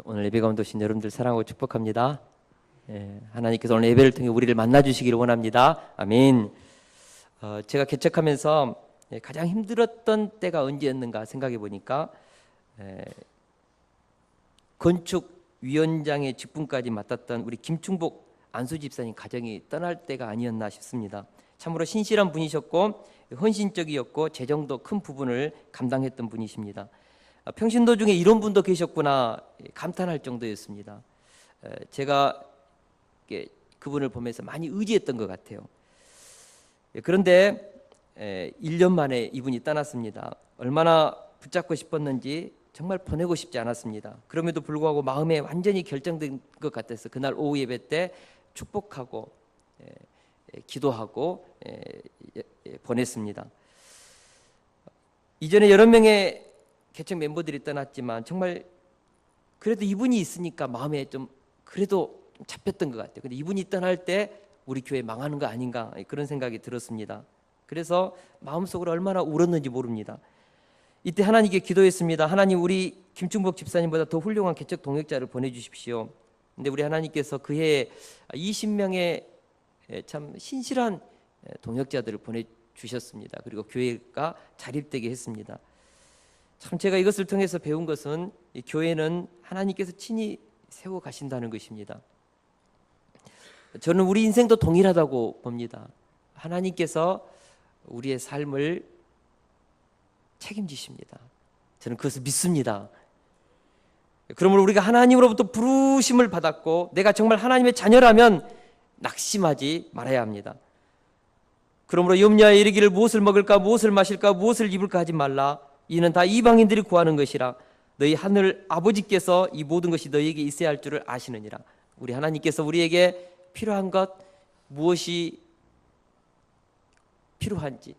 오늘 예배 가운데 오신 여러분들 사랑하고 축복합니다. 하나님께서 오늘 예배를 통해 우리를 만나주시기를 원합니다. 아멘. 제가 개척하면서 가장 힘들었던 때가 언제였는가 생각해 보니까 건축위원장의 직분까지 맡았던 우리 김충복 안수 집사님 가정이 떠날 때가 아니었나 싶습니다. 참으로 신실한 분이셨고 헌신적이었고 재정도 큰 부분을 감당했던 분이십니다. 평신도 중에 이런 분도 계셨구나 감탄할 정도였습니다. 제가 그분을 보면서 많이 의지했던 것 같아요. 그런데 1년 만에 이분이 떠났습니다. 얼마나 붙잡고 싶었는지 정말 보내고 싶지 않았습니다. 그럼에도 불구하고 마음에 완전히 결정된 것 같아서 그날 오후 예배 때 축복하고 기도하고 보냈습니다. 이전에 여러 명의 개척 멤버들이 떠났지만 정말 그래도 이분이 있으니까 마음에 좀 그래도 잡혔던 것 같아요. 근데 이분이 떠날 때 우리 교회 망하는 거 아닌가 그런 생각이 들었습니다. 그래서 마음속으로 얼마나 울었는지 모릅니다. 이때 하나님께 기도했습니다. 하나님, 우리 김충복 집사님보다 더 훌륭한 개척 동역자를 보내주십시오. 근데 우리 하나님께서 그해 20명의 참 신실한 동역자들을 보내주셨습니다. 그리고 교회가 자립되게 했습니다. 참 제가 이것을 통해서 배운 것은 이 교회는 하나님께서 친히 세워 가신다는 것입니다. 저는 우리 인생도 동일하다고 봅니다. 하나님께서 우리의 삶을 책임지십니다. 저는 그것을 믿습니다. 그러므로 우리가 하나님으로부터 부르심을 받았고 내가 정말 하나님의 자녀라면 낙심하지 말아야 합니다. 그러므로 염려하여 이르기를 무엇을 먹을까 무엇을 마실까 무엇을 입을까 하지 말라. 이는 다 이방인들이 구하는 것이라. 너희 하늘 아버지께서 이 모든 것이 너희에게 있어야 할 줄을 아시느니라. 우리 하나님께서 우리에게 필요한 것 무엇이 필요한지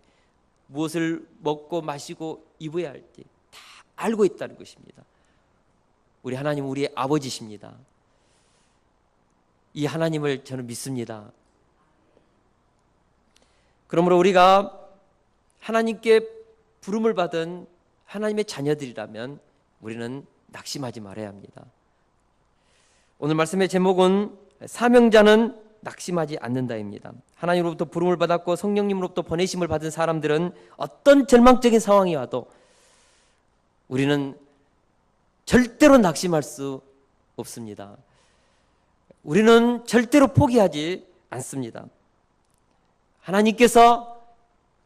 무엇을 먹고 마시고 입어야 할지 다 알고 있다는 것입니다. 우리 하나님은 우리의 아버지십니다. 이 하나님을 저는 믿습니다. 그러므로 우리가 하나님께 부름을 받은 하나님의 자녀들이라면 우리는 낙심하지 말아야 합니다. 오늘 말씀의 제목은 사명자는 낙심하지 않는다입니다. 하나님으로부터 부름을 받았고 성령님으로부터 보내심을 받은 사람들은 어떤 절망적인 상황이 와도 우리는 절대로 낙심할 수 없습니다. 우리는 절대로 포기하지 않습니다. 하나님께서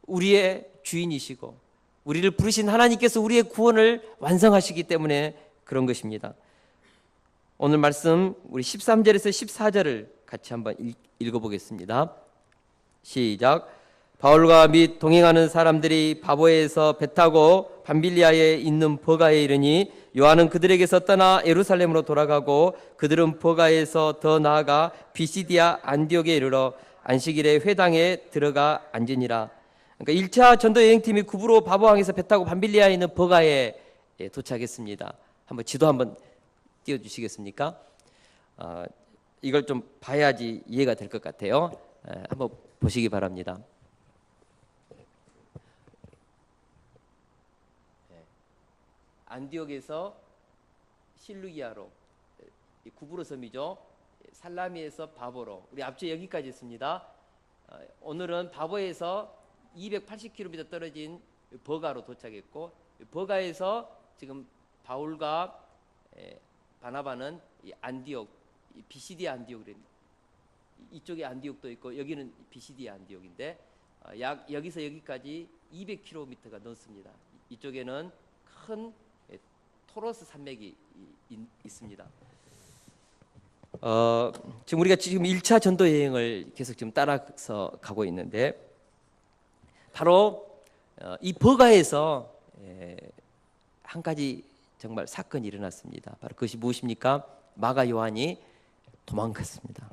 우리의 주인이시고 우리를 부르신 하나님께서 우리의 구원을 완성하시기 때문에 그런 것입니다. 오늘 말씀 우리 13절에서 14절을 같이 한번 읽어보겠습니다. 시작. 바울과 및 동행하는 사람들이 바보에서 배 타고 밤빌리아에 있는 버가에 이르니 요한은 그들에게서 떠나 예루살렘으로 돌아가고 그들은 버가에서 더 나아가 비시디아 안디옥에 이르러 안식일에 회당에 들어가 앉으니라. 그러니까 1차 전도 여행팀이 구브로 바보항에서 배 타고 밤빌리아에 있는 버가에 도착했습니다. 한번 지도 한번 띄워주시겠습니까? 이걸 좀 봐야지 이해가 될 것 같아요. 한번 보시기 바랍니다. 안디옥에서 실루기아로 구브로 섬이죠. 살라미에서 바보로 우리 앞쪽에 여기까지 있습니다. 오늘은 바보에서 280km 떨어진 버가로 도착했고 버가에서 지금 바울과 바나바는 안디옥 비시디아 안디옥 이쪽에 안디옥도 있고 여기는 비시디아 안디옥인데 여기서 여기까지 200km가 넘습니다. 이쪽에는 큰 토로스 산맥이 있습니다. 지금 우리가 지금 1차 전도 여행을 계속 지금 따라서 가고 있는데 바로 이 버가에서 한 가지 정말 사건이 일어났습니다. 바로 그것이 무엇입니까? 마가 요한이 도망갔습니다.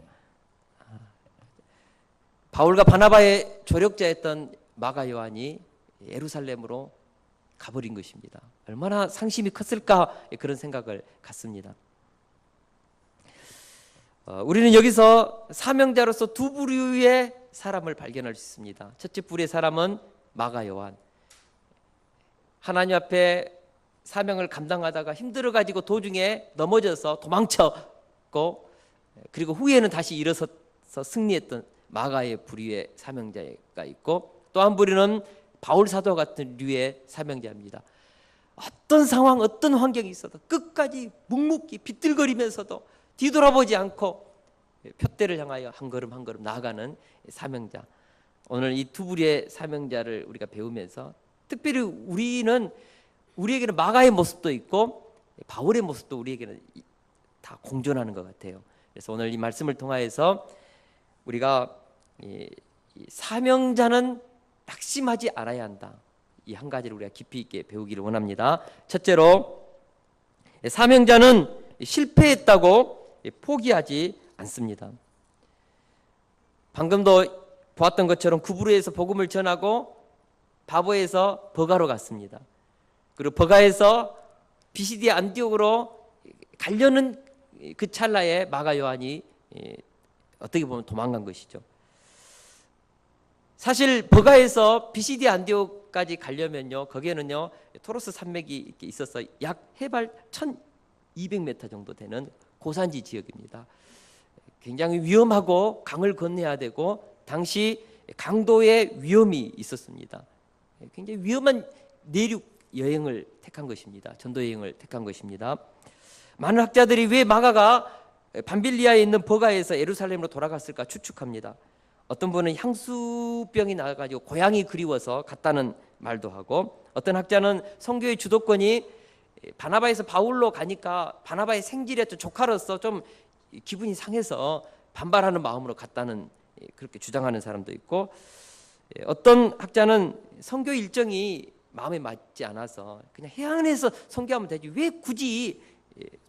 바울과 바나바의 조력자였던 마가 요한이 예루살렘으로 가버린 것입니다. 얼마나 상심이 컸을까 그런 생각을 갖습니다. 우리는 여기서 사명자로서 두 부류의 사람을 발견할 수 있습니다. 첫째 부류의 사람은 마가 요한. 하나님 앞에 사명을 감당하다가 힘들어가지고 도중에 넘어져서 도망쳤고, 그리고 후에는 다시 일어서서 승리했던 마가의 부류의 사명자가 있고, 또 한 부류는 바울 사도 같은 류의 사명자입니다. 어떤 상황, 어떤 환경이 있어도 끝까지 묵묵히 비틀거리면서도 뒤돌아보지 않고 표대를 향하여 한 걸음 한 걸음 나아가는 사명자. 오늘 이 두 부류의 사명자를 우리가 배우면서 특별히 우리에게는 마가의 모습도 있고 바울의 모습도 우리에게는 다 공존하는 것 같아요. 그래서 오늘 이 말씀을 통하여서 우리가 이 사명자는 낙심하지 않아야 한다, 이 한 가지를 우리가 깊이 있게 배우기를 원합니다. 첫째로, 사명자는 실패했다고 포기하지 않습니다. 방금도 보았던 것처럼 구브르에서 복음을 전하고 바보에서 버가로 갔습니다. 그리고 버가에서 비시디아 안디옥으로 가려는 그 찰나에 마가 요한이 어떻게 보면 도망간 것이죠. 사실 버가에서 비시디아 안디옥까지 가려면요, 거기에는요 토로스 산맥이 이렇게 있어서 약 해발 1200m 정도 되는 고산지 지역입니다. 굉장히 위험하고 강을 건너야 되고 당시 강도의 위험이 있었습니다. 굉장히 위험한 내륙 여행을 택한 것입니다. 전도 여행을 택한 것입니다. 많은 학자들이 왜 마가가 밤빌리아에 있는 버가에서 예루살렘으로 돌아갔을까 추측합니다. 어떤 분은 향수병이 나가지고 고향이 그리워서 갔다는 말도 하고, 어떤 학자는 선교의 주도권이 바나바에서 바울로 가니까 바나바의 생질의 조카로서 좀 기분이 상해서 반발하는 마음으로 갔다는, 그렇게 주장하는 사람도 있고, 어떤 학자는 선교 일정이 마음에 맞지 않아서 그냥 해안에서 선교하면 되지 왜 굳이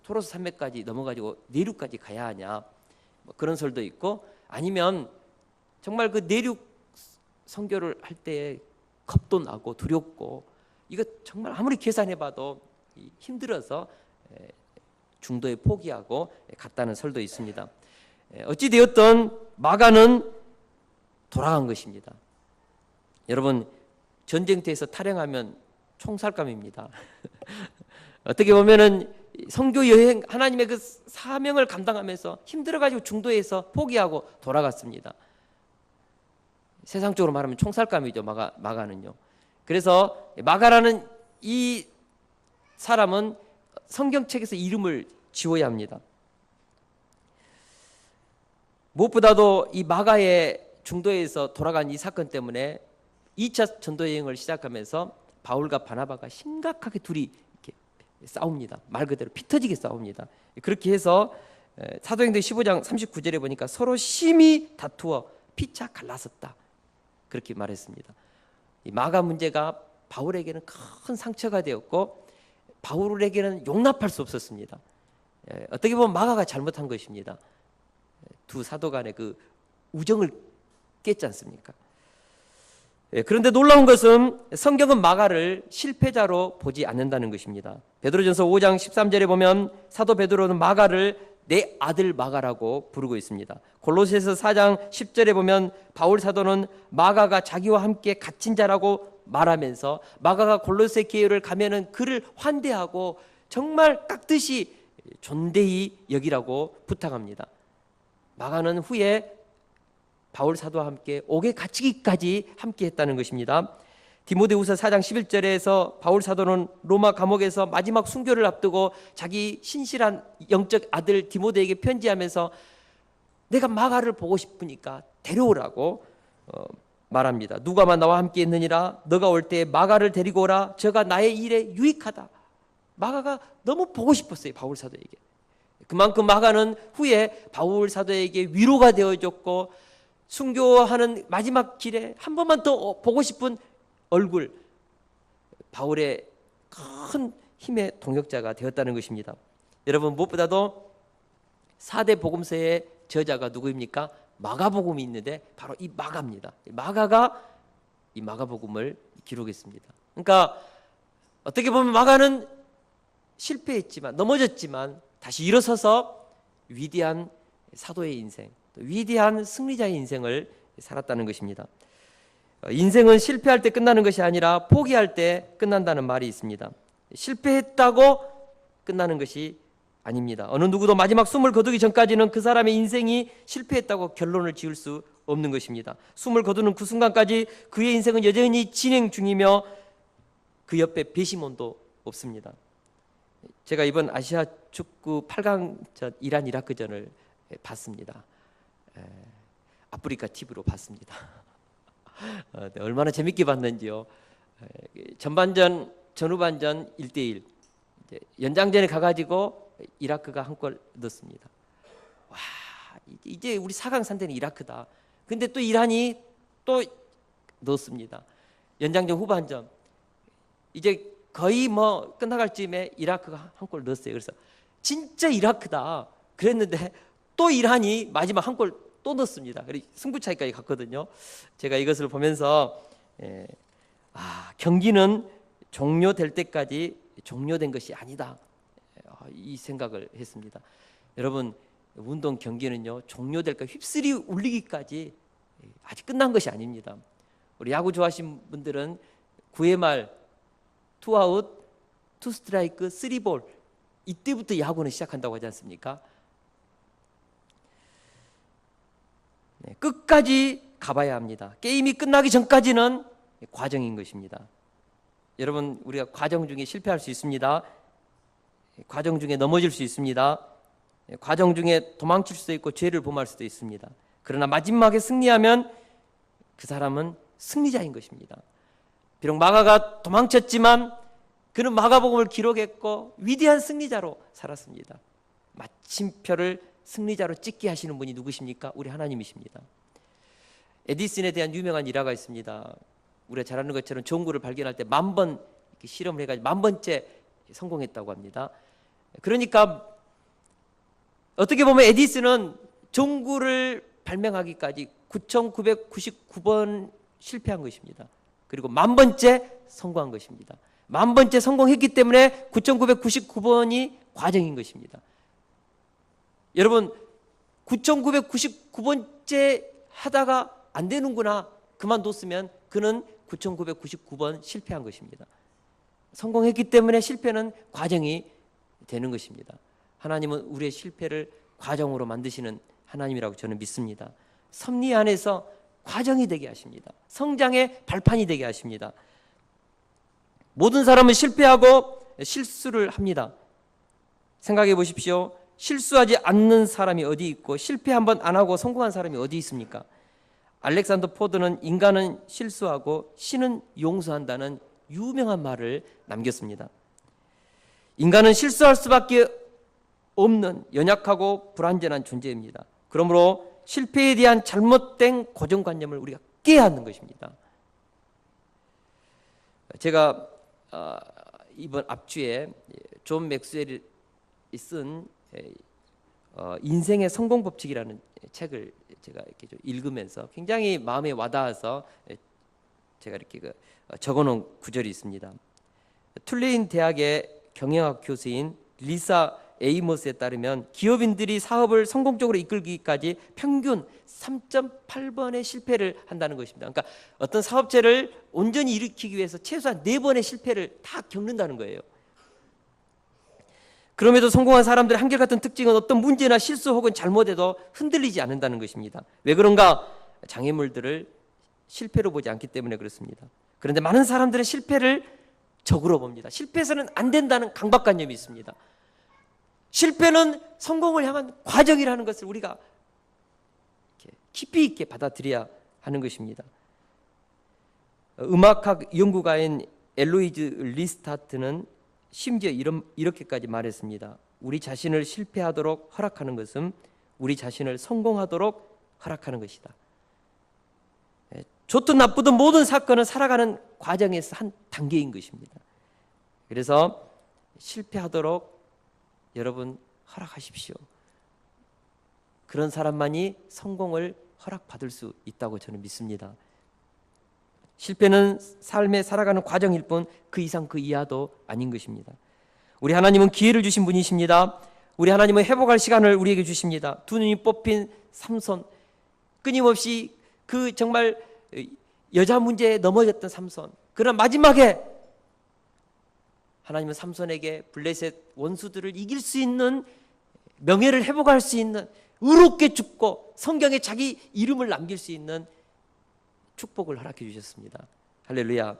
토로스 산맥까지 넘어가지고 내륙까지 가야 하냐, 뭐 그런 설도 있고, 아니면 정말 그 내륙 선교를 할 때 겁도 나고 두렵고 이거 정말 아무리 계산해봐도 힘들어서 중도에 포기하고 갔다는 설도 있습니다. 어찌되었든 마가는 돌아간 것입니다. 여러분, 전쟁터에서 탈영하면 총살감입니다. 어떻게 보면은 선교 여행, 하나님의 그 사명을 감당하면서 힘들어가지고 중도에서 포기하고 돌아갔습니다. 세상적으로 말하면 총살감이죠, 마가는요. 그래서 마가라는 이 사람은 성경책에서 이름을 지워야 합니다. 무엇보다도 이 마가의 중도에서 돌아간 이 사건 때문에 2차 전도 여행을 시작하면서 바울과 바나바가 심각하게 둘이 이렇게 싸웁니다. 말 그대로 피 터지게 싸웁니다. 그렇게 해서 사도행전 15장 39절에 보니까 서로 심히 다투어 피차 갈라섰다, 그렇게 말했습니다. 이 마가 문제가 바울에게는 큰 상처가 되었고 바울에게는 용납할 수 없었습니다. 어떻게 보면 마가가 잘못한 것입니다. 두 사도 간의 그 우정을 깼지 않습니까? 그런데 놀라운 것은 성경은 마가를 실패자로 보지 않는다는 것입니다. 베드로전서 5장 13절에 보면 사도 베드로는 마가를 내 아들 마가라고 부르고 있습니다. 골로새서 4장 10절에 보면 바울 사도는 마가가 자기와 함께 갇힌 자라고 말하면서 마가가 골로새 교회를 가면은 그를 환대하고 정말 깍듯이 존대히 여기라고 부탁합니다. 마가는 후에 바울 사도와 함께 옥에 갇히기까지 함께 했다는 것입니다. 디모데후서 4장 11절에서 바울 사도는 로마 감옥에서 마지막 순교를 앞두고 자기 신실한 영적 아들 디모데에게 편지하면서 내가 마가를 보고 싶으니까 데려오라고 말합니다. 누가만 나와 함께 있느니라 너가 올 때 마가를 데리고 오라. 저가 나의 일에 유익하다. 마가가 너무 보고 싶었어요, 바울 사도에게. 그만큼 마가는 후에 바울 사도에게 위로가 되어줬고 순교하는 마지막 길에 한 번만 더 보고 싶은 얼굴, 바울의 큰 힘의 동역자가 되었다는 것입니다. 여러분, 무엇보다도 4대 복음서의 저자가 누구입니까? 마가복음이 있는데 바로 이 마가입니다. 마가가 이 마가복음을 기록했습니다. 그러니까 어떻게 보면 마가는 실패했지만, 넘어졌지만 다시 일어서서 위대한 사도의 인생, 위대한 승리자의 인생을 살았다는 것입니다. 인생은 실패할 때 끝나는 것이 아니라 포기할 때 끝난다는 말이 있습니다. 실패했다고 끝나는 것이 아닙니다. 어느 누구도 마지막 숨을 거두기 전까지는 그 사람의 인생이 실패했다고 결론을 지을 수 없는 것입니다. 숨을 거두는 그 순간까지 그의 인생은 여전히 진행 중이며 그 옆에 배심원도 없습니다. 제가 이번 아시아 축구 8강전 이란 이라크전을 봤습니다. 아프리카 TV로 봤습니다. 얼마나 재밌게 봤는지요. 전반전, 전후반전 1대1 연장전에 가가지고 이라크가 한 골 넣었습니다. 와, 이제 우리 4강 상대는 이라크다. 근데 또 이란이 또 넣었습니다. 연장전 후반전 이제 거의 뭐 끝나갈 쯤에 이라크가 한 골 넣었어요. 그래서 진짜 이라크다 그랬는데 또 이란이 마지막 한 골 또 넣었습니다. 그리고 승부차기까지 갔거든요. 제가 이것을 보면서 경기는 종료될 때까지 종료된 것이 아니다, 이 생각을 했습니다. 여러분, 운동 경기는요 종료될까 휩쓸이 울리기까지 아직 끝난 것이 아닙니다. 우리 야구 좋아하시는 분들은 9회 말 2아웃, 2스트라이크, 3볼 이때부터 야구는 시작한다고 하지 않습니까? 네, 끝까지 가봐야 합니다. 게임이 끝나기 전까지는 과정인 것입니다. 여러분, 우리가 과정 중에 실패할 수 있습니다. 과정 중에 넘어질 수 있습니다. 과정 중에 도망칠 수도 있고 죄를 범할 수도 있습니다. 그러나 마지막에 승리하면 그 사람은 승리자인 것입니다. 비록 마가가 도망쳤지만 그는 마가복음을 기록했고 위대한 승리자로 살았습니다. 마침표를 승리자로 찍게 하시는 분이 누구십니까? 우리 하나님이십니다. 에디슨에 대한 유명한 일화가 있습니다. 우리가 잘 아는 것처럼 전구를 발견할 때 10,000번 실험을 해가지고 10,000번째 성공했다고 합니다. 그러니까 어떻게 보면 에디슨은 전구를 발명하기까지 9,999번 실패한 것입니다. 그리고 10,000번째 성공한 것입니다. 10,000번째 성공했기 때문에 9,999번이 과정인 것입니다. 여러분, 9,999번째 하다가 안 되는구나 그만뒀으면 그는 9,999번 실패한 것입니다. 성공했기 때문에 실패는 과정이 되는 것입니다. 하나님은 우리의 실패를 과정으로 만드시는 하나님이라고 저는 믿습니다. 섭리 안에서 과정이 되게 하십니다. 성장의 발판이 되게 하십니다. 모든 사람은 실패하고 실수를 합니다. 생각해 보십시오. 실수하지 않는 사람이 어디 있고 실패 한 번 안 하고 성공한 사람이 어디 있습니까? 알렉산더 포드는 인간은 실수하고 신은 용서한다는 유명한 말을 남겼습니다. 인간은 실수할 수밖에 없는 연약하고 불완전한 존재입니다. 그러므로 실패에 대한 잘못된 고정관념을 우리가 깨야 하는 것입니다. 제가 이번 앞주에 존 맥스웰이 쓴 인생의 성공 법칙이라는 책을 제가 이렇게 좀 읽으면서 굉장히 마음에 와닿아서 제가 이렇게 적어놓은 구절이 있습니다. 툴레인 대학의 경영학 교수인 리사 에이모스에 따르면 기업인들이 사업을 성공적으로 이끌기까지 평균 3.8번의 실패를 한다는 것입니다. 그러니까 어떤 사업체를 온전히 일으키기 위해서 최소한 4번의 실패를 다 겪는다는 거예요. 그럼에도 성공한 사람들의 한결같은 특징은 어떤 문제나 실수 혹은 잘못에도 흔들리지 않는다는 것입니다. 왜 그런가? 장애물들을 실패로 보지 않기 때문에 그렇습니다. 그런데 많은 사람들은 실패를 적으로 봅니다. 실패해서는 안 된다는 강박관념이 있습니다. 실패는 성공을 향한 과정이라는 것을 우리가 깊이 있게 받아들여야 하는 것입니다. 음악학 연구가인 엘로이즈 리스타트는 심지어 이렇게까지 말했습니다. 우리 자신을 실패하도록 허락하는 것은 우리 자신을 성공하도록 허락하는 것이다. 좋든 나쁘든 모든 사건은 살아가는 과정에서 한 단계인 것입니다. 그래서 실패하도록 여러분 허락하십시오. 그런 사람만이 성공을 허락받을 수 있다고 저는 믿습니다. 실패는 삶에 살아가는 과정일 뿐 그 이상 그 이하도 아닌 것입니다. 우리 하나님은 기회를 주신 분이십니다. 우리 하나님은 회복할 시간을 우리에게 주십니다. 두 눈이 뽑힌 삼손, 끊임없이 그 정말 여자 문제에 넘어졌던 삼손, 그러나 마지막에 하나님은 삼손에게 블레셋 원수들을 이길 수 있는 명예를 회복할 수 있는 의롭게 죽고 성경에 자기 이름을 남길 수 있는 축복을 허락해 주셨습니다. 할렐루야.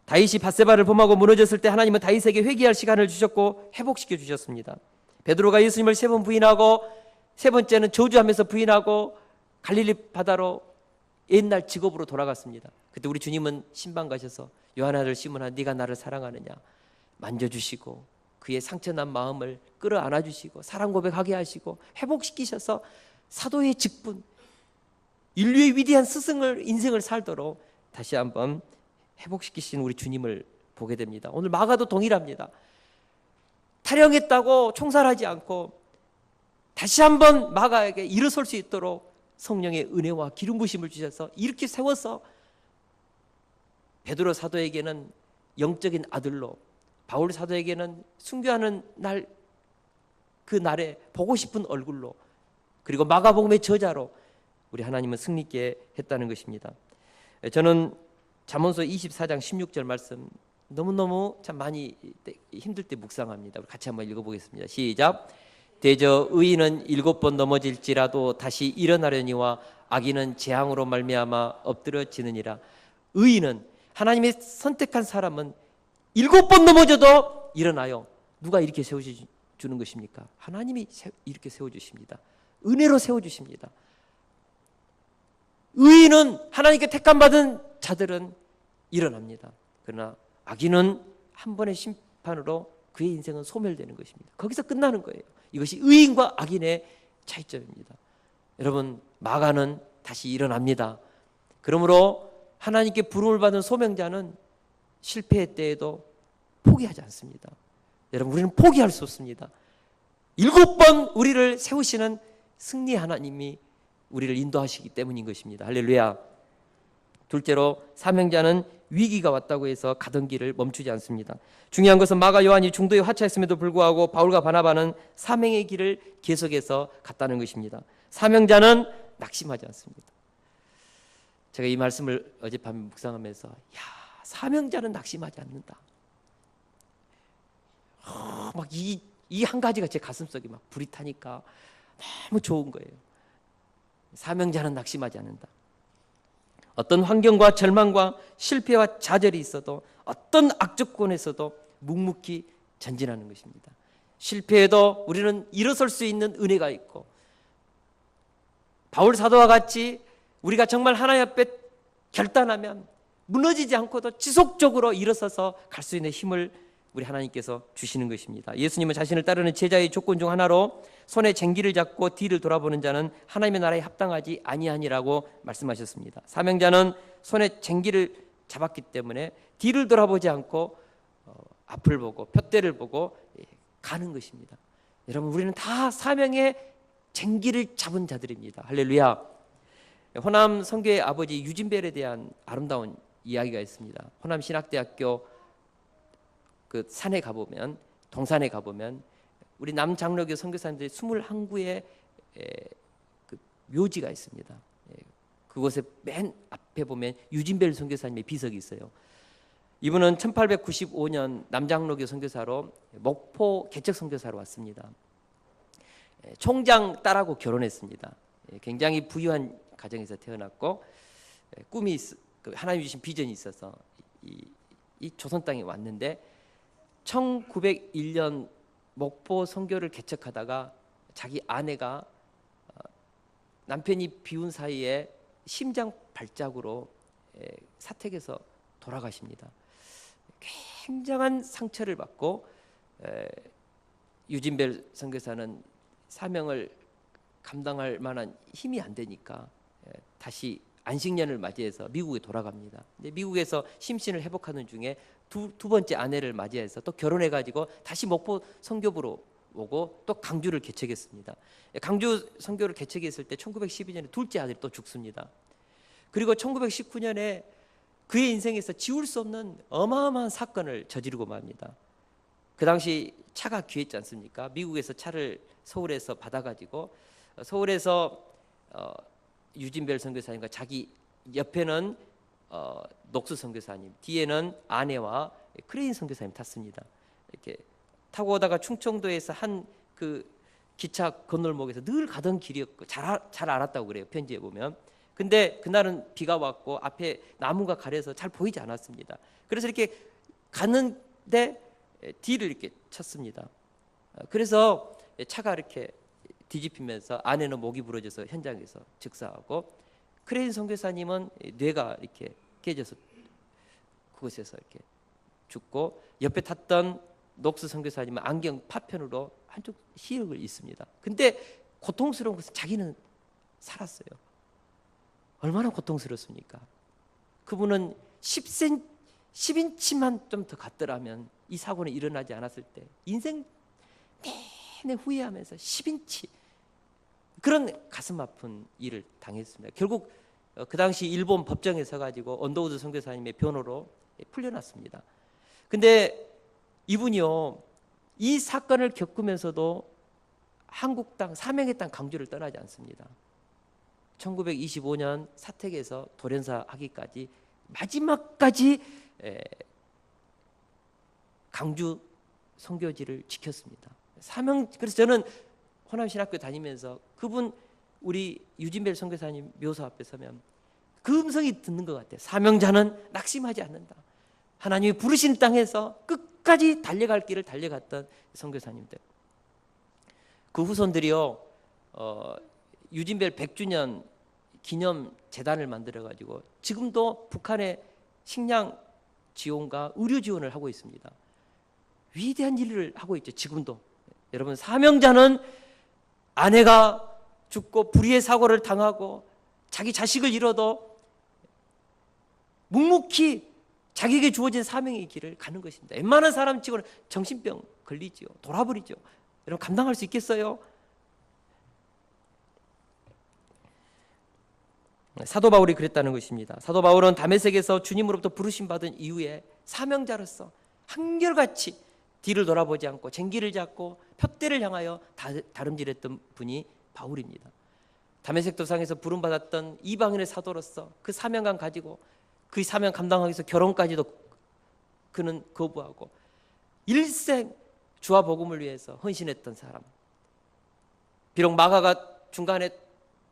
다윗이 밧세바를 범하고 무너졌을 때 하나님은 다윗에게 회개할 시간을 주셨고 회복시켜 주셨습니다. 베드로가 예수님을 3번 부인하고 세 번째는 저주하면서 부인하고 갈릴리 바다로 옛날 직업으로 돌아갔습니다. 그때 우리 주님은 신방 가셔서 요한 아들 시몬아 네가 나를 사랑하느냐 만져주시고 그의 상처난 마음을 끌어안아 주시고 사랑 고백하게 하시고 회복시키셔서 사도의 직분, 인류의 위대한 스승을 인생을 살도록 다시 한번 회복시키신 우리 주님을 보게 됩니다. 오늘 마가도 동일합니다. 탈영했다고 총살하지 않고 다시 한번 마가에게 일어설 수 있도록 성령의 은혜와 기름 부심을 주셔서 이렇게 세워서 베드로 사도에게는 영적인 아들로, 바울 사도에게는 순교하는 날 그 날에 보고 싶은 얼굴로, 그리고 마가복음의 저자로 우리 하나님은 승리있게 했다는 것입니다. 저는 잠언서 24장 16절 말씀 너무너무 참 많이 힘들 때 묵상합니다. 같이 한번 읽어보겠습니다. 시작. 대저 의인은 7번 넘어질지라도 다시 일어나려니와 악인은 재앙으로 말미암아 엎드러지느니라. 의인은, 하나님의 선택한 사람은 7번 넘어져도 일어나요. 누가 이렇게 세워주는 것입니까? 하나님이 이렇게 세워주십니다. 은혜로 세워주십니다. 의인은, 하나님께 택함받은 자들은 일어납니다. 그러나 악인은 한 번의 심판으로 그의 인생은 소멸되는 것입니다. 거기서 끝나는 거예요. 이것이 의인과 악인의 차이점입니다. 여러분, 마가는 다시 일어납니다. 그러므로 하나님께 부름을 받은 소명자는 실패의 때에도 포기하지 않습니다. 여러분, 우리는 포기할 수 없습니다. 7번 우리를 세우시는 승리 하나님이 우리를 인도하시기 때문인 것입니다. 할렐루야. 둘째로, 사명자는 위기가 왔다고 해서 가던 길을 멈추지 않습니다. 중요한 것은 마가 요한이 중도에 하차했음에도 불구하고 바울과 바나바는 사명의 길을 계속해서 갔다는 것입니다. 사명자는 낙심하지 않습니다. 제가 이 말씀을 어젯밤에 묵상하면서 사명자는 낙심하지 않는다. 막 이 한 가지가 제 가슴속에 막 불이 타니까 너무 좋은 거예요. 사명자는 낙심하지 않는다. 어떤 환경과 절망과 실패와 좌절이 있어도, 어떤 악조건에서도 묵묵히 전진하는 것입니다. 실패해도 우리는 일어설 수 있는 은혜가 있고, 바울 사도와 같이 우리가 정말 하나님 앞에 결단하면 무너지지 않고도 지속적으로 일어서서 갈 수 있는 힘을 우리 하나님께서 주시는 것입니다. 예수님은 자신을 따르는 제자의 조건 중 하나로 손에 쟁기를 잡고 뒤를 돌아보는 자는 하나님의 나라에 합당하지 아니하니라고 말씀하셨습니다. 사명자는 손에 쟁기를 잡았기 때문에 뒤를 돌아보지 않고 앞을 보고 푯대를 보고 가는 것입니다. 여러분, 우리는 다 사명의 쟁기를 잡은 자들입니다. 할렐루야. 호남 선교의 아버지 유진벨에 대한 아름다운 이야기가 있습니다. 호남 신학대학교 그 산에 가보면, 동산에 가보면 우리 남장로교 선교사님들이 21구의 그 묘지가 있습니다. 그곳에 맨 앞에 보면 유진벨 선교사님의 비석이 있어요. 이분은 1895년 남장로교 선교사로 목포 개척 선교사로 왔습니다. 총장 딸하고 결혼했습니다. 굉장히 부유한 가정에서 태어났고 꿈이, 하나님 주신 비전이 있어서 이 조선 땅에 왔는데 1901년 목포 선교를 개척하다가 자기 아내가 남편이 비운 사이에 심장 발작으로 사택에서 돌아가십니다. 굉장한 상처를 받고 유진벨 선교사는 사명을 감당할 만한 힘이 안 되니까 다시 안식년을 맞이해서 미국에 돌아갑니다. 근데 미국에서 심신을 회복하는 중에 두 번째 아내를 맞이해서 또 결혼해가지고 다시 목포 선교부로 오고 또 강주를 개척했습니다. 강주 선교를 개척했을 때 1912년에 둘째 아들이 또 죽습니다. 그리고 1919년에 그의 인생에서 지울 수 없는 어마어마한 사건을 저지르고 맙니다. 그 당시 차가 귀했지 않습니까? 미국에서 차를 서울에서 받아가지고 서울에서 유진벨 선교사님과 자기 옆에는 녹수 선교사님, 뒤에는 아내와 크레인 선교사님 탔습니다. 이렇게 타고 오다가 충청도에서 한 그 기차 건널목에서 늘 가던 길이었고 잘 알았다고 그래요, 편지에 보면. 근데 그날은 비가 왔고 앞에 나무가 가려서 잘 보이지 않았습니다. 그래서 이렇게 가는데 뒤를 이렇게 쳤습니다. 그래서 차가 이렇게 뒤집히면서 아내는 목이 부러져서 현장에서 즉사하고, 크레인 선교사님은 뇌가 이렇게 깨져서 그곳에서 이렇게 죽고, 옆에 탔던 녹스 선교사님은 안경 파편으로 한쪽 시력을 잃습니다. 근데 고통스러운 것은 자기는 살았어요. 얼마나 고통스럽습니까? 그분은 10인치만 좀 더 갔더라면 이 사고는 일어나지 않았을 때 인생 내내 후회하면서 10인치 그런 가슴 아픈 일을 당했습니다. 결국 그 당시 일본 법정에 서가지고 언더우드 선교사님의 변호로 풀려났습니다. 근데 이분이요, 이 사건을 겪으면서도 한국 땅, 사명의 땅 강주를 떠나지 않습니다. 1925년 사택에서 돌연사 하기까지 마지막까지 강주 선교지를 지켰습니다. 사명. 그래서 저는 호남신학교 다니면서 그분 우리 유진벨 선교사님 묘소 앞에 서면 그 음성이 듣는 것 같아요. 사명자는 낙심하지 않는다. 하나님이 부르신 땅에서 끝까지 달려갈 길을 달려갔던 선교사님들. 그 후손들이요, 유진벨 100주년 기념 재단을 만들어 가지고 지금도 북한의 식량 지원과 의료 지원을 하고 있습니다. 위대한 일을 하고 있죠. 지금도. 여러분, 사명자는 아내가 죽고 불의의 사고를 당하고 자기 자식을 잃어도 묵묵히 자기에게 주어진 사명의 길을 가는 것입니다. 웬만한 사람 치고는 정신병 걸리죠. 돌아버리죠. 여러분, 감당할 수 있겠어요? 사도 바울이 그랬다는 것입니다. 사도 바울은 다메섹에서 주님으로부터 부르심 받은 이후에 사명자로서 한결같이 뒤를 돌아보지 않고 쟁기를 잡고 푯대를 향하여 다름질했던 분이 바울입니다. 다메섹 도상에서 부름받았던 이방인의 사도로서 그 사명감 가지고 그 사명 감당하기 위해서 결혼까지도 그는 거부하고 일생 주와 복음을 위해서 헌신했던 사람. 비록 마가가 중간에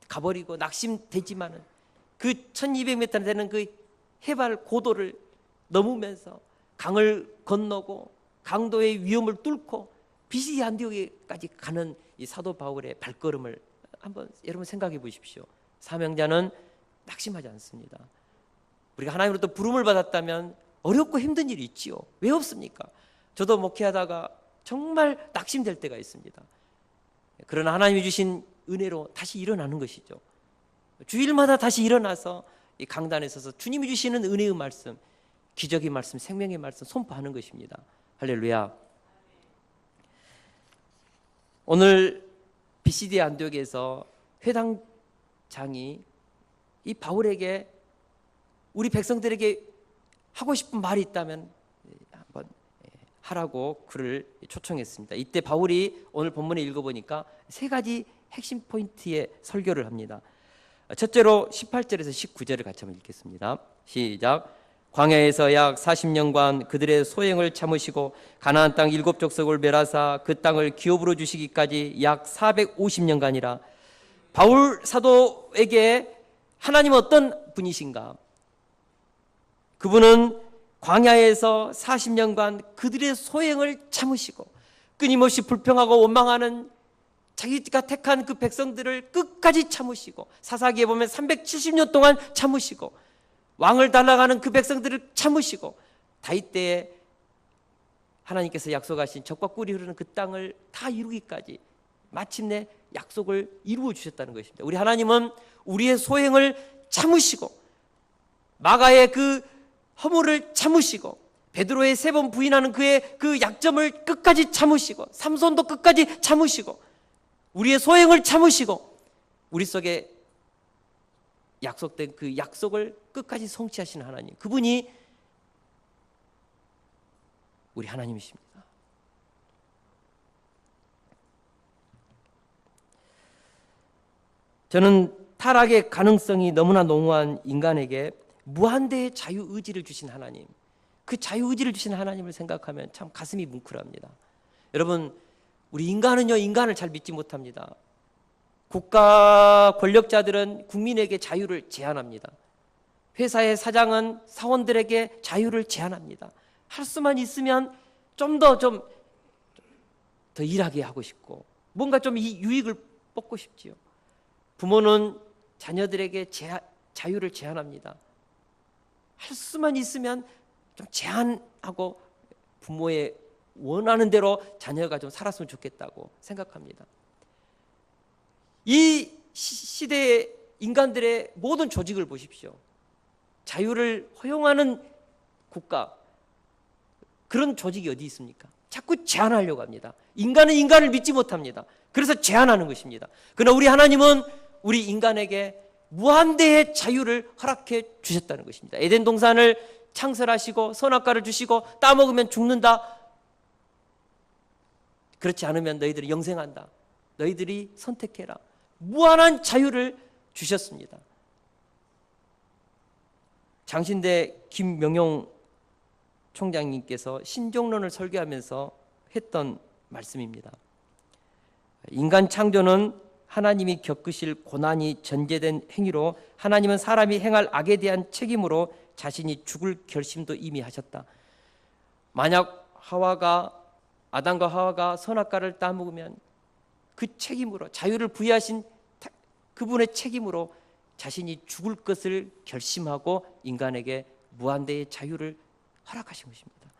가버리고 낙심되지만은 그 1200m 되는 그 해발 고도를 넘으면서 강을 건너고 강도의 위험을 뚫고 비시디 안디옥까지 가는 이 사도 바울의 발걸음을 한번 여러분 생각해 보십시오. 사명자는 낙심하지 않습니다. 우리가 하나님으로부터 부름을 받았다면 어렵고 힘든 일이 있지요. 왜 없습니까? 저도 목회하다가 정말 낙심될 때가 있습니다. 그러나 하나님이 주신 은혜로 다시 일어나는 것이죠. 주일마다 다시 일어나서 이 강단에 서서 주님이 주시는 은혜의 말씀, 기적의 말씀, 생명의 말씀 선포하는 것입니다. 할렐루야. 오늘 비시디 안디옥에서 회당장이 이 바울에게, 우리 백성들에게 하고 싶은 말이 있다면 한번 하라고 그를 초청했습니다. 이때 바울이 오늘 본문에 읽어보니까 세 가지 핵심 포인트의 설교를 합니다. 첫째로 18절에서 19절을 같이 한번 읽겠습니다. 시작. 광야에서 약 40년간 그들의 소행을 참으시고 가나안 땅 7족속을 멸하사 그 땅을 기업으로 주시기까지 약 450년간이라. 바울 사도에게 하나님은 어떤 분이신가? 그분은 광야에서 40년간 그들의 소행을 참으시고 끊임없이 불평하고 원망하는 자기가 택한 그 백성들을 끝까지 참으시고, 사사기에 보면 370년 동안 참으시고, 왕을 달라가는 그 백성들을 참으시고, 다윗 때에 하나님께서 약속하신 젖과 꿀이 흐르는 그 땅을 다 이루기까지 마침내 약속을 이루어 주셨다는 것입니다. 우리 하나님은 우리의 소행을 참으시고, 마가의 그 허물을 참으시고, 베드로의 3번 부인하는 그의 그 약점을 끝까지 참으시고, 삼손도 끝까지 참으시고, 우리의 소행을 참으시고 우리 속에 약속된 그 약속을 끝까지 성취하시는 하나님, 그분이 우리 하나님이십니다. 저는 타락의 가능성이 너무나 농후한 인간에게 무한대의 자유의지를 주신 하나님, 그 자유의지를 주신 하나님을 생각하면 참 가슴이 뭉클합니다. 여러분, 우리 인간은요, 인간을 잘 믿지 못합니다. 국가 권력자들은 국민에게 자유를 제한합니다. 회사의 사장은 사원들에게 자유를 제한합니다. 할 수만 있으면 좀 더 일하게 하고 싶고 뭔가 좀 이 유익을 뽑고 싶지요. 부모는 자녀들에게 자유를 제한합니다. 할 수만 있으면 좀 제한하고 부모의 원하는 대로 자녀가 좀 살았으면 좋겠다고 생각합니다. 이 시대의 인간들의 모든 조직을 보십시오. 자유를 허용하는 국가, 그런 조직이 어디 있습니까? 자꾸 제한하려고 합니다. 인간은 인간을 믿지 못합니다. 그래서 제한하는 것입니다. 그러나 우리 하나님은 우리 인간에게 무한대의 자유를 허락해 주셨다는 것입니다. 에덴 동산을 창설하시고 선악과를 주시고 따먹으면 죽는다. 그렇지 않으면 너희들이 영생한다. 너희들이 선택해라. 무한한 자유를 주셨습니다. 장신대 김명용 총장님께서 신종론을 설교하면서 했던 말씀입니다. 인간 창조는 하나님이 겪으실 고난이 전제된 행위로 하나님은 사람이 행할 악에 대한 책임으로 자신이 죽을 결심도 이미 하셨다. 만약 아담과 하와가 선악과를 따먹으면 그 책임으로, 자유를 부여하신 그분의 책임으로 자신이 죽을 것을 결심하고 인간에게 무한대의 자유를 허락하신 것입니다.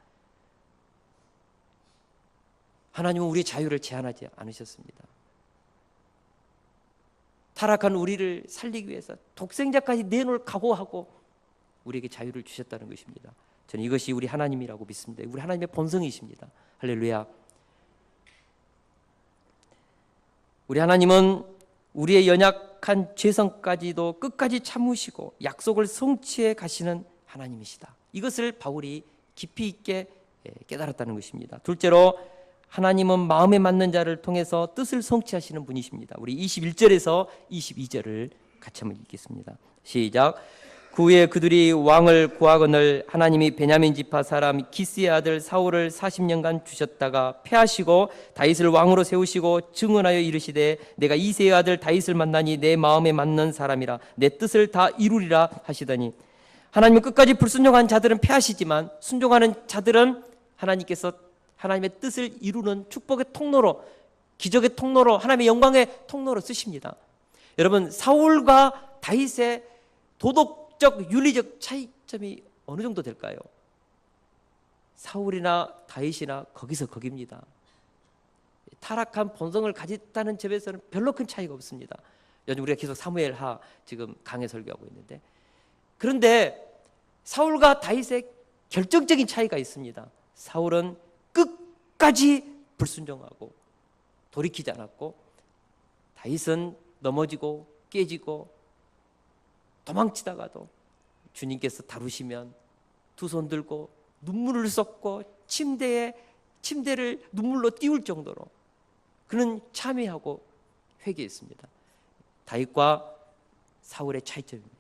하나님은 우리의 자유를 제한하지 않으셨습니다. 타락한 우리를 살리기 위해서 독생자까지 내놓을 각오하고 우리에게 자유를 주셨다는 것입니다. 저는 이것이 우리 하나님이라고 믿습니다. 우리 하나님의 본성이십니다. 할렐루야. 우리 하나님은 우리의 연약한 죄성까지도 끝까지 참으시고 약속을 성취해 가시는 하나님이시다. 이것을 바울이 깊이 있게 깨달았다는 것입니다. 둘째로 하나님은 마음에 맞는 자를 통해서 뜻을 성취하시는 분이십니다. 우리 21절에서 22절을 같이 한번 읽겠습니다. 시작. 그 후에 그들이 왕을 구하거늘 하나님이 베냐민 지파 사람 기스의 아들 사울을 40년간 주셨다가 패하시고 다윗을 왕으로 세우시고 증언하여 이르시되 내가 이새의 아들 다윗을 만나니 내 마음에 맞는 사람이라 내 뜻을 다 이루리라 하시더니, 하나님은 끝까지 불순종한 자들은 패하시지만 순종하는 자들은 하나님께서 하나님의 뜻을 이루는 축복의 통로로, 기적의 통로로, 하나님의 영광의 통로로 쓰십니다. 여러분, 사울과 다윗의 도덕적 윤리적 차이점이 어느 정도 될까요? 사울이나 다윗이나 거기서 거기입니다. 타락한 본성을 가졌다는 점에서는 별로 큰 차이가 없습니다. 요즘 우리가 계속 사무엘하 지금 강해 설교하고 있는데, 그런데 사울과 다윗의 결정적인 차이가 있습니다. 사울은 끝까지 불순종하고 돌이키지 않았고, 다윗은 넘어지고 깨지고 도망치다가도 주님께서 다루시면 두 손 들고 눈물을 쏟고 침대를 눈물로 띄울 정도로 그는 참회하고 회개했습니다. 다윗과 사울의 차이점입니다.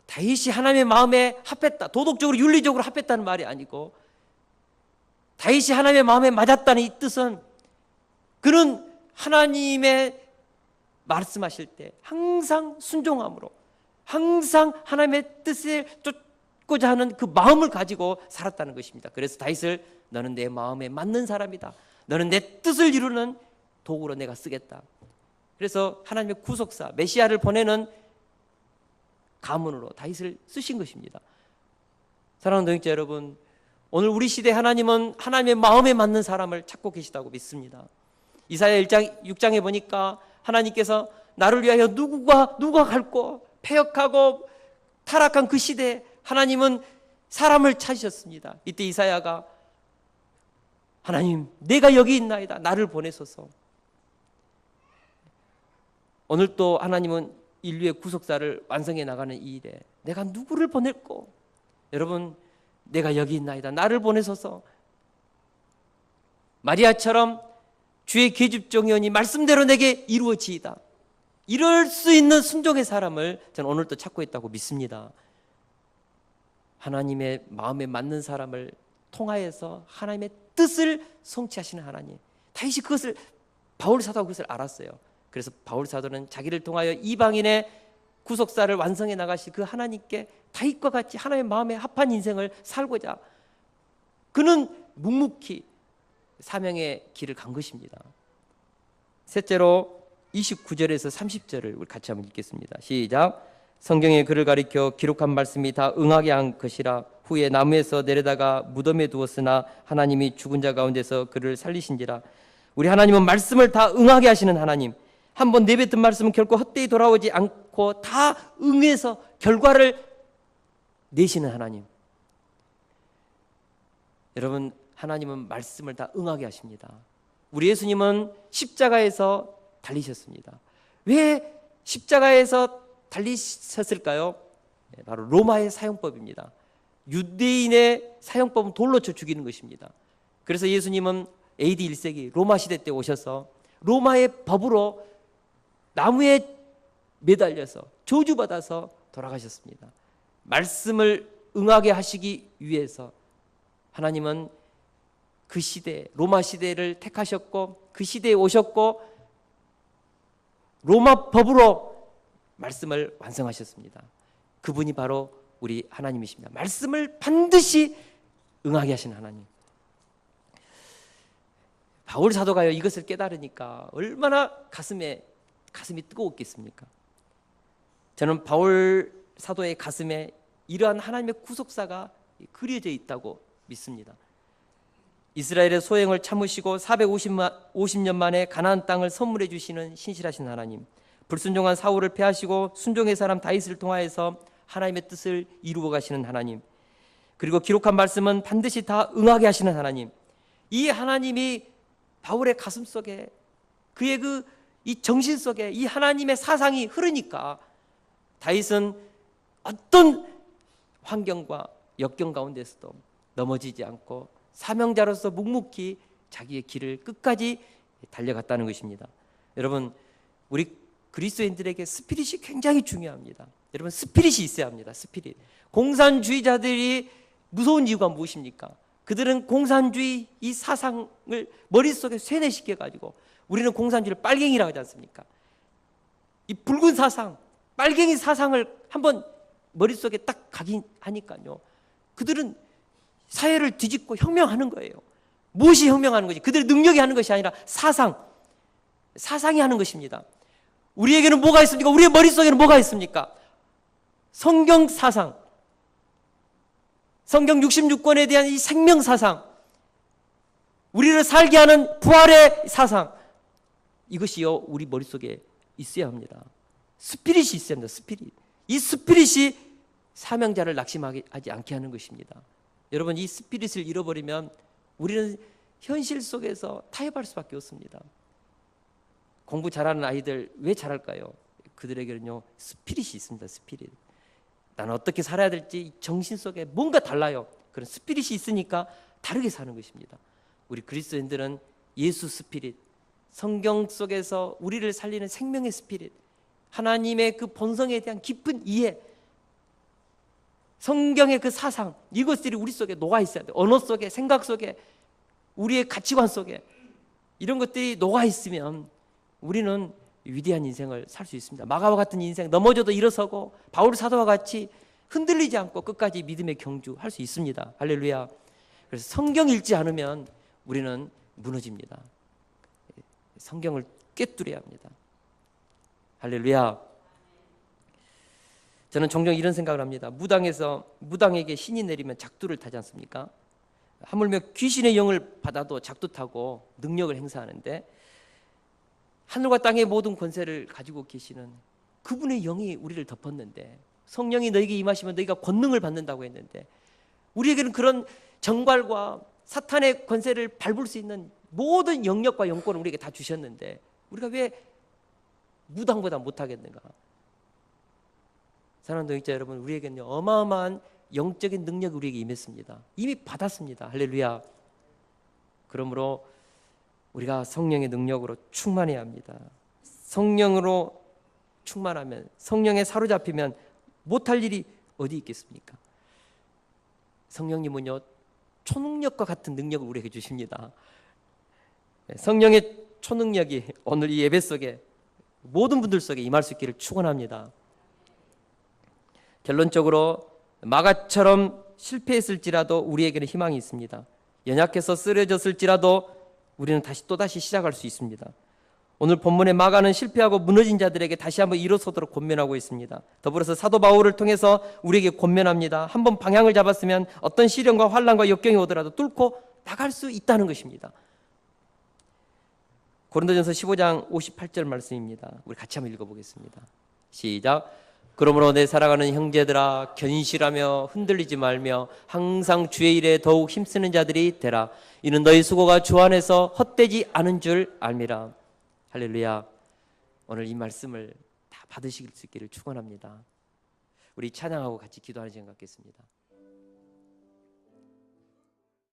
다윗이 하나님의 마음에 합했다, 도덕적으로 윤리적으로 합했다는 말이 아니고, 다윗이 하나님의 마음에 맞았다는 이 뜻은 그는 하나님의 말씀하실 때 항상 순종함으로, 항상 하나님의 뜻을 쫓고자 하는 그 마음을 가지고 살았다는 것입니다. 그래서 다윗을 너는 내 마음에 맞는 사람이다, 너는 내 뜻을 이루는 도구로 내가 쓰겠다. 그래서 하나님의 구속사 메시아를 보내는 가문으로 다윗을 쓰신 것입니다. 사랑하는 동역자 여러분, 오늘 우리 시대 하나님은 하나님의 마음에 맞는 사람을 찾고 계시다고 믿습니다. 이사야 6장에 보니까 하나님께서 나를 위하여 누가 갈고 패역하고 타락한 그 시대에 하나님은 사람을 찾으셨습니다. 이때 이사야가 하나님, 내가 여기 있나이다, 나를 보내소서. 오늘 또 하나님은 인류의 구속사를 완성해 나가는 이 일에 내가 누구를 보낼꼬? 여러분, 내가 여기 있나이다, 나를 보내소서. 마리아처럼 주의 계집종이오니 말씀대로 내게 이루어지이다, 이럴 수 있는 순종의 사람을 저는 오늘 또 찾고 있다고 믿습니다. 하나님의 마음에 맞는 사람을 통하여서 하나님의 뜻을 성취하시는 하나님. 다윗이 그것을, 바울 사도가 그것을 알았어요. 그래서 바울 사도는 자기를 통하여 이방인의 구속사를 완성해 나가실 그 하나님께 다윗과 같이 하나님의 마음에 합한 인생을 살고자 그는 묵묵히 사명의 길을 간 것입니다. 셋째로 29절에서 30절을 우리 같이 한번 읽겠습니다. 시작. 성경의 글을 가리켜 기록한 말씀이 다 응하게 한 것이라. 후에 나무에서 내려다가 무덤에 두었으나 하나님이 죽은 자 가운데서 그를 살리신지라. 우리 하나님은 말씀을 다 응하게 하시는 하나님. 한번 내뱉은 말씀은 결코 헛되이 돌아오지 않고 다 응해서 결과를 내시는 하나님. 여러분, 하나님은 말씀을 다 응하게 하십니다. 우리 예수님은 십자가에서 달리셨습니다. 왜 십자가에서 달리셨을까요? 바로 로마의 사형법입니다. 유대인의 사형법은 돌로 쳐 죽이는 것입니다. 그래서 예수님은 AD 1세기 로마 시대 때 오셔서 로마의 법으로 나무에 매달려서 저주받아서 돌아가셨습니다. 말씀을 응하게 하시기 위해서 하나님은 그 시대, 로마 시대를 택하셨고 그 시대에 오셨고 로마 법으로 말씀을 완성하셨습니다. 그분이 바로 우리 하나님이십니다. 말씀을 반드시 응하게 하시는 하나님. 바울 사도가요, 이것을 깨달으니까 얼마나 가슴이 뜨거웠겠습니까? 저는 바울 사도의 가슴에 이러한 하나님의 구속사가 그려져 있다고 믿습니다. 이스라엘의 소행을 참으시고 450년 만에 가나안 땅을 선물해 주시는 신실하신 하나님, 불순종한 사울을 패하시고 순종의 사람 다윗을 통하여서 하나님의 뜻을 이루어 가시는 하나님, 그리고 기록한 말씀은 반드시 다 응하게 하시는 하나님. 이 하나님이 바울의 가슴 속에, 그의 이 정신 속에 이 하나님의 사상이 흐르니까 다윗은 어떤 환경과 역경 가운데서도 넘어지지 않고 사명자로서 묵묵히 자기의 길을 끝까지 달려갔다는 것입니다. 여러분, 우리 그리스도인들에게 스피릿이 굉장히 중요합니다. 여러분, 스피릿이 있어야 합니다. 스피릿. 공산주의자들이 무서운 이유가 무엇입니까? 그들은 공산주의 이 사상을 머릿속에 쇠뇌시켜 가지고, 우리는 공산주의를 빨갱이라고 하지 않습니까? 이 붉은 사상, 빨갱이 사상을 한번 머릿속에 딱 각인하니까요, 그들은 사회를 뒤집고 혁명하는 거예요. 무엇이 혁명하는 거지? 그들의 능력이 하는 것이 아니라 사상이 하는 것입니다. 우리에게는 뭐가 있습니까? 우리의 머릿속에는 뭐가 있습니까? 성경 사상, 성경 66권에 대한 이 생명 사상, 우리를 살게 하는 부활의 사상, 이것이요 우리 머릿속에 있어야 합니다. 스피릿이 있어야 합니다. 스피릿. 이 스피릿이 사명자를 낙심하지 않게 하는 것입니다. 여러분, 이 스피릿을 잃어버리면 우리는 현실 속에서 타협할 수밖에 없습니다. 공부 잘하는 아이들 왜 잘할까요? 그들에게는요 스피릿이 있습니다. 스피릿. 나는 어떻게 살아야 될지 정신 속에 뭔가 달라요. 그런 스피릿이 있으니까 다르게 사는 것입니다. 우리 그리스도인들은 예수 스피릿, 성경 속에서 우리를 살리는 생명의 스피릿, 하나님의 그 본성에 대한 깊은 이해, 성경의 그 사상, 이것들이 우리 속에 녹아 있어야 돼요. 언어 속에, 생각 속에, 우리의 가치관 속에 이런 것들이 녹아 있으면 우리는 위대한 인생을 살 수 있습니다. 마가와 같은 인생, 넘어져도 일어서고 바울 사도와 같이 흔들리지 않고 끝까지 믿음의 경주할 수 있습니다. 할렐루야. 그래서 성경 읽지 않으면 우리는 무너집니다. 성경을 꿰뚫어야 합니다. 할렐루야. 저는 종종 이런 생각을 합니다. 무당에게 신이 내리면 작두를 타지 않습니까? 하물며 귀신의 영을 받아도 작두 타고 능력을 행사하는데, 하늘과 땅의 모든 권세를 가지고 계시는 그분의 영이 우리를 덮었는데, 성령이 너에게 임하시면 너희가 권능을 받는다고 했는데, 우리에게는 그런 정발과 사탄의 권세를 밟을 수 있는 모든 영역과 영권을 우리에게 다 주셨는데 우리가 왜 무당보다 못하겠는가? 사랑하는 동역자 여러분, 우리에게는 어마어마한 영적인 능력이 우리에게 임했습니다. 이미 받았습니다. 할렐루야. 그러므로 우리가 성령의 능력으로 충만해야 합니다. 성령으로 충만하면, 성령에 사로잡히면 못할 일이 어디 있겠습니까? 성령님은요 초능력과 같은 능력을 우리에게 주십니다. 성령의 초능력이 오늘 이 예배 속에 모든 분들 속에 임할 수 있기를 축원합니다. 결론적으로 마가처럼 실패했을지라도 우리에게는 희망이 있습니다. 연약해서 쓰러졌을지라도 우리는 또다시 시작할 수 있습니다. 오늘 본문의 마가는 실패하고 무너진 자들에게 다시 한번 일어서도록 권면하고 있습니다. 더불어서 사도 바울을 통해서 우리에게 권면합니다. 한번 방향을 잡았으면 어떤 시련과 환난과 역경이 오더라도 뚫고 나갈 수 있다는 것입니다. 고린도전서 15장 58절 말씀입니다. 우리 같이 한번 읽어보겠습니다. 시작. 그러므로 내 사랑하는 형제들아 견실하며 흔들리지 말며 항상 주의 일에 더욱 힘쓰는 자들이 되라. 이는 너희 수고가 주 안에서 헛되지 않은 줄 알미라. 할렐루야. 오늘 이 말씀을 다 받으실 수 있기를 축원합니다. 우리 찬양하고 같이 기도하는 시간 갖겠습니다.